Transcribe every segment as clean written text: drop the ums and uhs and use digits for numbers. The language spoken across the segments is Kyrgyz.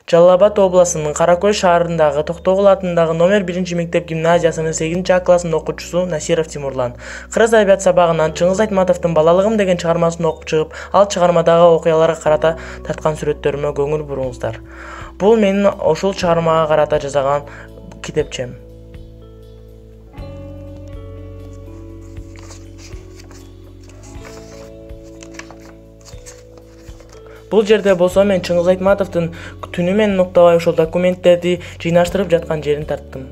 Жалал Абад областынын Каракөй шаарындагы Токтогул атындагы номер 1-мектеп гимназиясынын 8-А классынын окуучусу Насиров Тимурлан кыргыз адабият сабагынан Чыңгыз Айтматовдун Балалыгым деген чыгармасын окуп чыгып, ал чыгармадагы окуяларга карата тарткан сүрөттөрүмө көңүл буруңуздар. Бул менин ошол чыгармага карата жасаган китепчем. Бул жерде болсо мен Чыңгыз Айтматовдун түнү менен уктабай ошол документтерди жыйнаштырып жаткан жерин тарттым.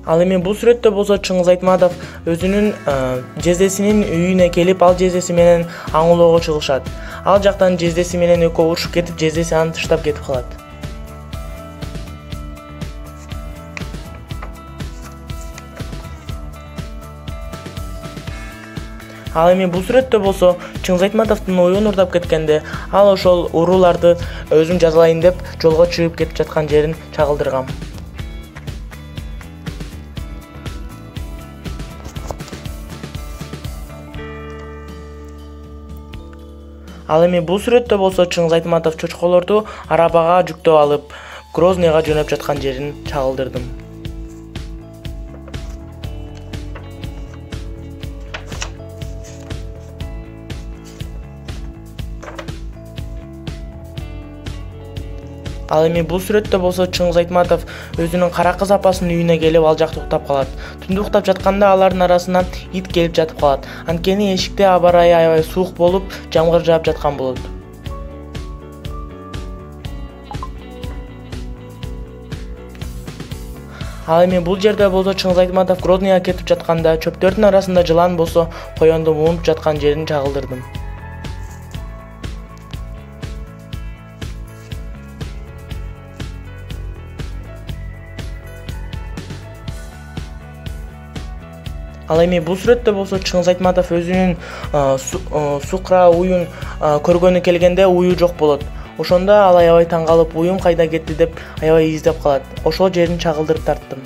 Ал эми бул сүрөттө болсо Чыңгыз Айтматов өзүнүн жездесинин үйүнө келип, ал жездеси менен аңылоого чыгышат. Ал жактан жездеси менен экөө урушуп кетип, жездеси аны таштап кетип калат. Ал эми бул сүрөттө болсо Чыңгыз Айтматовдун оюн урдап кеткенде, ал ошол урууларды өзүм жазалайын деп жолго чыгып кетип жаткан жерин чагылдыргам. Ал эми бул сүрөттө болсо Чыңгыз Айтматов чочколорду арабага жүктөп алып, Грозныйга жөнөп жаткан жерин чагылдырдым. Ал эми бул сүрөттө болсо Чыңгыз Айтматов өзүнүн кара кыз апасынын үйүнө келип, ал жакта уктап калат. Түндө уктап жатканда алардын арасынан ит келип жатып калат. Анткени эшикте аба ырайы аябай суук болуп, жамгыр жаап жаткан болот. Ал эми бул жерде болсо Чыңгыз Айтматов Грозныйга кетип жатканда чөптөрдүн арасында жылан болсо коёнду муунуп жаткан жерин чагылдырдым. Ал эми бул сүрөттө болсо Чыңгыз Айтматов өзүнүн сукра уюн көргөнү келгенде уюу жок болот. Ошондо ал аябай таң калып, уюм кайда кетти деп аябай издеп калат. Ошол жерин чагылдырып тарттым.